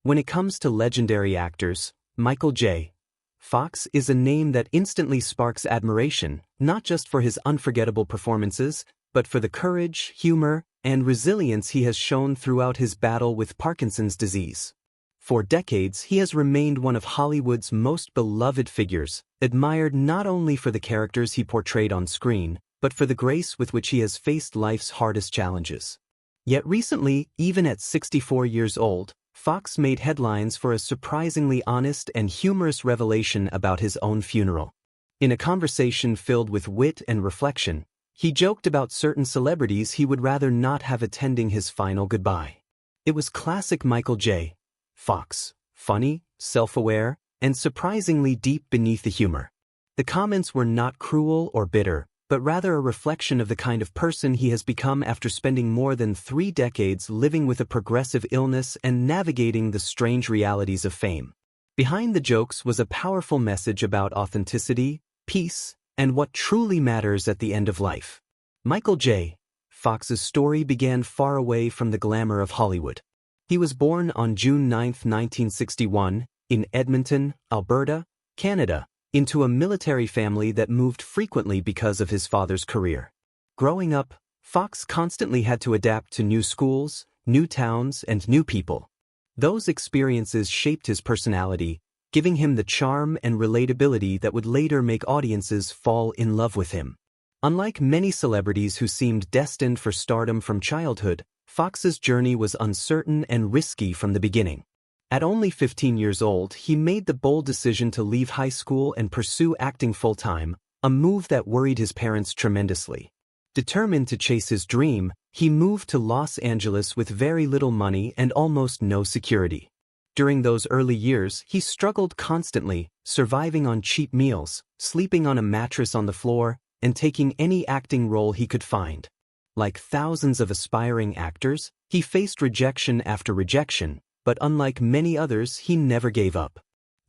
When it comes to legendary actors, Michael J. Fox is a name that instantly sparks admiration, not just for his unforgettable performances, but for the courage, humor, and resilience he has shown throughout his battle with Parkinson's disease. For decades, he has remained one of Hollywood's most beloved figures, admired not only for the characters he portrayed on screen, but for the grace with which he has faced life's hardest challenges. Yet recently, even at 64 years old, Fox made headlines for a surprisingly honest and humorous revelation about his own funeral. In a conversation filled with wit and reflection, he joked about certain celebrities he would rather not have attending his final goodbye. It was classic Michael J. Fox, funny, self-aware, and surprisingly deep beneath the humor. The comments were not cruel or bitter, but rather a reflection of the kind of person he has become after spending more than 3 decades living with a progressive illness and navigating the strange realities of fame. Behind the jokes was a powerful message about authenticity, peace, and what truly matters at the end of life. Michael J. Fox's story began far away from the glamour of Hollywood. He was born on June 9, 1961, in Edmonton, Alberta, Canada, into a military family that moved frequently because of his father's career. Growing up, Fox constantly had to adapt to new schools, new towns, and new people. Those experiences shaped his personality, giving him the charm and relatability that would later make audiences fall in love with him. Unlike many celebrities who seemed destined for stardom from childhood, Fox's journey was uncertain and risky from the beginning. At only 15 years old, he made the bold decision to leave high school and pursue acting full-time, a move that worried his parents tremendously. Determined to chase his dream, he moved to Los Angeles with very little money and almost no security. During those early years, he struggled constantly, surviving on cheap meals, sleeping on a mattress on the floor, and taking any acting role he could find. Like thousands of aspiring actors, he faced rejection after rejection, but unlike many others, he never gave up.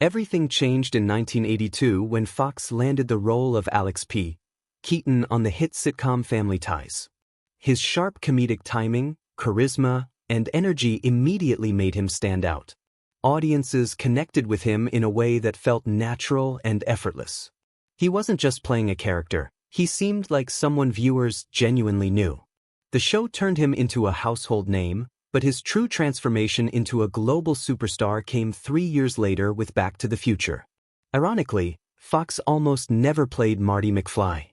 Everything changed in 1982 when Fox landed the role of Alex P. Keaton on the hit sitcom Family Ties. His sharp comedic timing, charisma, and energy immediately made him stand out. Audiences connected with him in a way that felt natural and effortless. He wasn't just playing a character, he seemed like someone viewers genuinely knew. The show turned him into a household name, but his true transformation into a global superstar came 3 years later with Back to the Future. Ironically, Fox almost never played Marty McFly.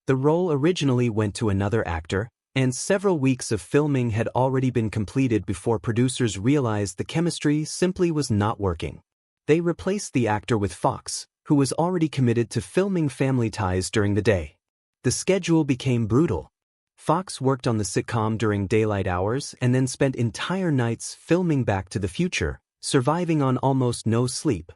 The role originally went to another actor, and several weeks of filming had already been completed before producers realized the chemistry simply was not working. They replaced the actor with Fox, who was already committed to filming Family Ties during the day. The schedule became brutal. Fox worked on the sitcom during daylight hours and then spent entire nights filming Back to the Future, surviving on almost no sleep.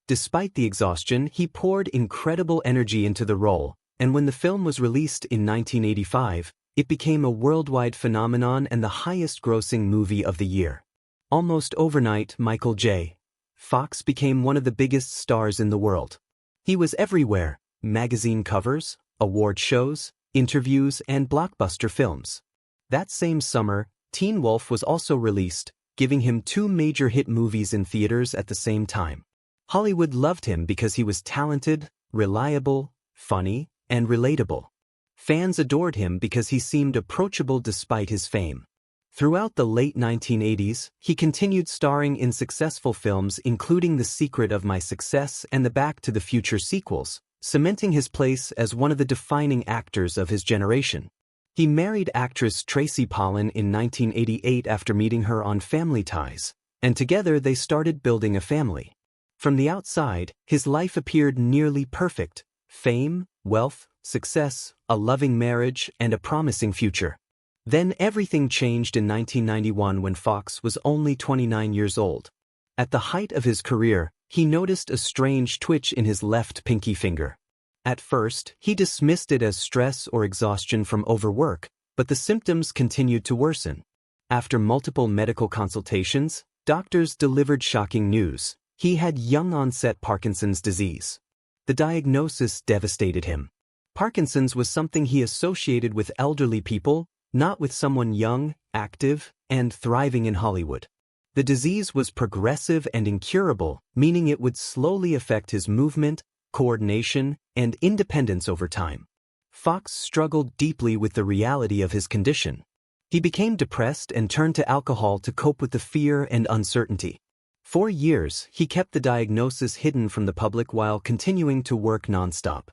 Despite the exhaustion, he poured incredible energy into the role, and when the film was released in 1985, it became a worldwide phenomenon and the highest-grossing movie of the year. Almost overnight, Michael J. Fox became one of the biggest stars in the world. He was everywhere: magazine covers, award shows, interviews, and blockbuster films. That same summer, Teen Wolf was also released, giving him 2 major hit movies in theaters at the same time. Hollywood loved him because he was talented, reliable, funny, and relatable. Fans adored him because he seemed approachable despite his fame. Throughout the late 1980s, he continued starring in successful films including The Secret of My Success and the Back to the Future sequels, cementing his place as one of the defining actors of his generation. He married actress Tracy Pollan in 1988 after meeting her on Family Ties, and together they started building a family. From the outside, his life appeared nearly perfect: fame, wealth, success, a loving marriage, and a promising future. Then everything changed in 1991 when Fox was only 29 years old. At the height of his career, he noticed a strange twitch in his left pinky finger. At first, he dismissed it as stress or exhaustion from overwork, but the symptoms continued to worsen. After multiple medical consultations, doctors delivered shocking news: he had young-onset Parkinson's disease. The diagnosis devastated him. Parkinson's was something he associated with elderly people, not with someone young, active, and thriving in Hollywood. The disease was progressive and incurable, meaning it would slowly affect his movement, coordination, and independence over time. Fox struggled deeply with the reality of his condition. He became depressed and turned to alcohol to cope with the fear and uncertainty. For years, he kept the diagnosis hidden from the public while continuing to work nonstop.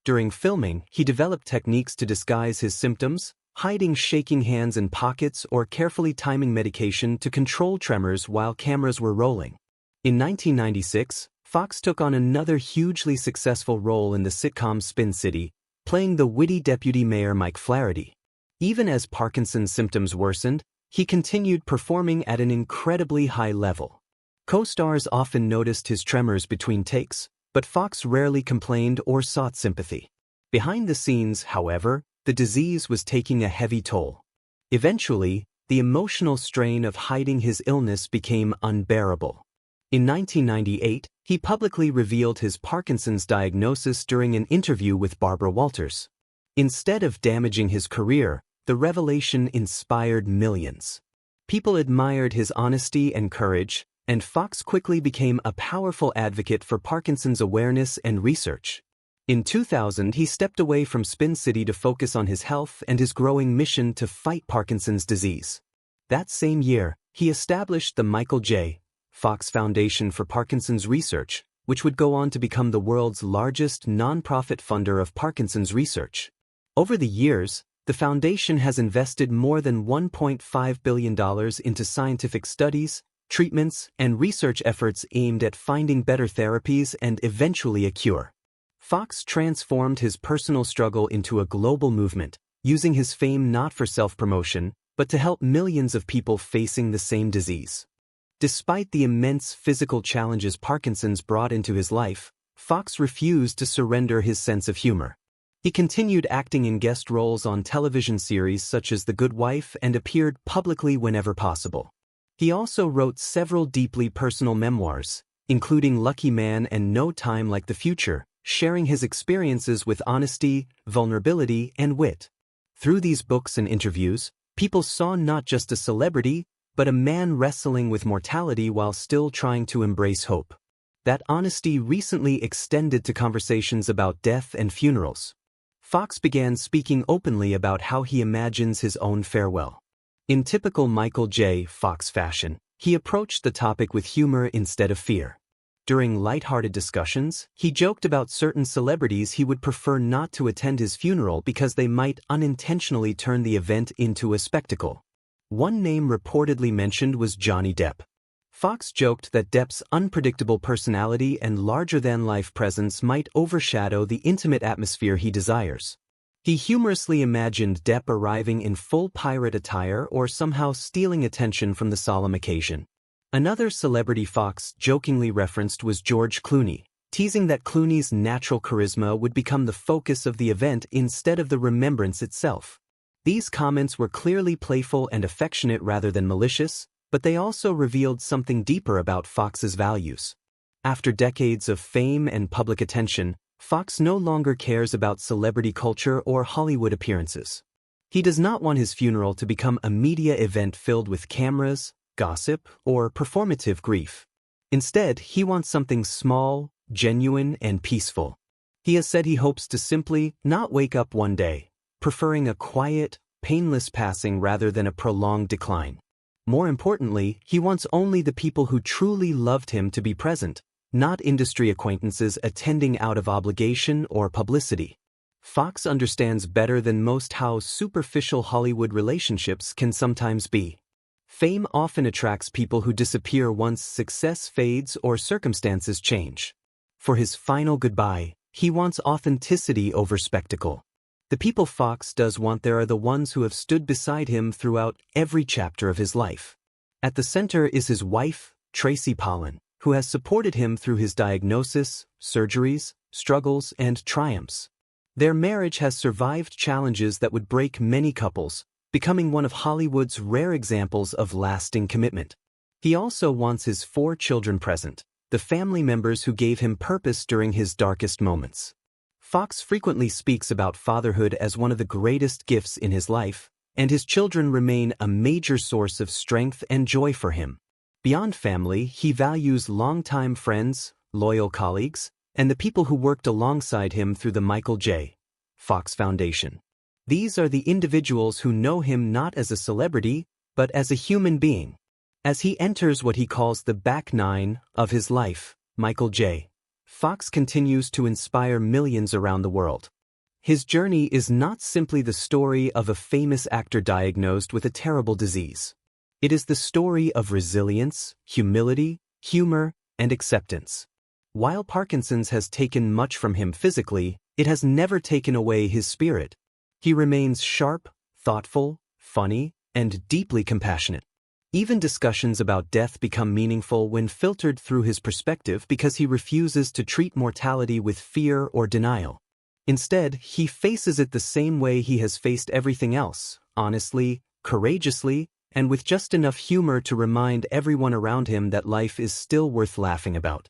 During filming, he developed techniques to disguise his symptoms, hiding shaking hands in pockets or carefully timing medication to control tremors while cameras were rolling. In 1996, Fox took on another hugely successful role in the sitcom Spin City, playing the witty deputy mayor Mike Flaherty. Even as Parkinson's symptoms worsened, he continued performing at an incredibly high level. Co-stars often noticed his tremors between takes, but Fox rarely complained or sought sympathy. Behind the scenes, however, the disease was taking a heavy toll. Eventually, the emotional strain of hiding his illness became unbearable. In 1998, he publicly revealed his Parkinson's diagnosis during an interview with Barbara Walters. Instead of damaging his career, the revelation inspired millions. People admired his honesty and courage, and Fox quickly became a powerful advocate for Parkinson's awareness and research. In 2000, he stepped away from Spin City to focus on his health and his growing mission to fight Parkinson's disease. That same year, he established the Michael J. Fox Foundation for Parkinson's Research, which would go on to become the world's largest nonprofit funder of Parkinson's research. Over the years, the foundation has invested more than $1.5 billion into scientific studies, treatments, and research efforts aimed at finding better therapies and eventually a cure. Fox transformed his personal struggle into a global movement, using his fame not for self-promotion, but to help millions of people facing the same disease. Despite the immense physical challenges Parkinson's brought into his life, Fox refused to surrender his sense of humor. He continued acting in guest roles on television series such as The Good Wife and appeared publicly whenever possible. He also wrote several deeply personal memoirs, including Lucky Man and No Time Like the Future, sharing his experiences with honesty, vulnerability, and wit. Through these books and interviews, people saw not just a celebrity, but a man wrestling with mortality while still trying to embrace hope. That honesty recently extended to conversations about death and funerals. Fox began speaking openly about how he imagines his own farewell. In typical Michael J. Fox fashion, he approached the topic with humor instead of fear. During lighthearted discussions, he joked about certain celebrities he would prefer not to attend his funeral because they might unintentionally turn the event into a spectacle. One name reportedly mentioned was Johnny Depp. Fox joked that Depp's unpredictable personality and larger-than-life presence might overshadow the intimate atmosphere he desires. He humorously imagined Depp arriving in full pirate attire or somehow stealing attention from the solemn occasion. Another celebrity Fox jokingly referenced was George Clooney, teasing that Clooney's natural charisma would become the focus of the event instead of the remembrance itself. These comments were clearly playful and affectionate rather than malicious, but they also revealed something deeper about Fox's values. After decades of fame and public attention, Fox no longer cares about celebrity culture or Hollywood appearances. He does not want his funeral to become a media event filled with cameras, gossip, or performative grief. Instead, he wants something small, genuine, and peaceful. He has said he hopes to simply not wake up one day, preferring a quiet, painless passing rather than a prolonged decline. More importantly, he wants only the people who truly loved him to be present, not industry acquaintances attending out of obligation or publicity. Fox understands better than most how superficial Hollywood relationships can sometimes be. Fame often attracts people who disappear once success fades or circumstances change. For his final goodbye, he wants authenticity over spectacle. The people Fox does want there are the ones who have stood beside him throughout every chapter of his life. At the center is his wife, Tracy Pollan, who has supported him through his diagnosis, surgeries, struggles, and triumphs. Their marriage has survived challenges that would break many couples, becoming one of Hollywood's rare examples of lasting commitment. He also wants his 4 children present, the family members who gave him purpose during his darkest moments. Fox frequently speaks about fatherhood as one of the greatest gifts in his life, and his children remain a major source of strength and joy for him. Beyond family, he values longtime friends, loyal colleagues, and the people who worked alongside him through the Michael J. Fox Foundation. These are the individuals who know him not as a celebrity, but as a human being. As he enters what he calls the back nine of his life, Michael J. Fox continues to inspire millions around the world. His journey is not simply the story of a famous actor diagnosed with a terrible disease. It is the story of resilience, humility, humor, and acceptance. While Parkinson's has taken much from him physically, it has never taken away his spirit. He remains sharp, thoughtful, funny, and deeply compassionate. Even discussions about death become meaningful when filtered through his perspective because he refuses to treat mortality with fear or denial. Instead, he faces it the same way he has faced everything else, honestly, courageously, and with just enough humor to remind everyone around him that life is still worth laughing about.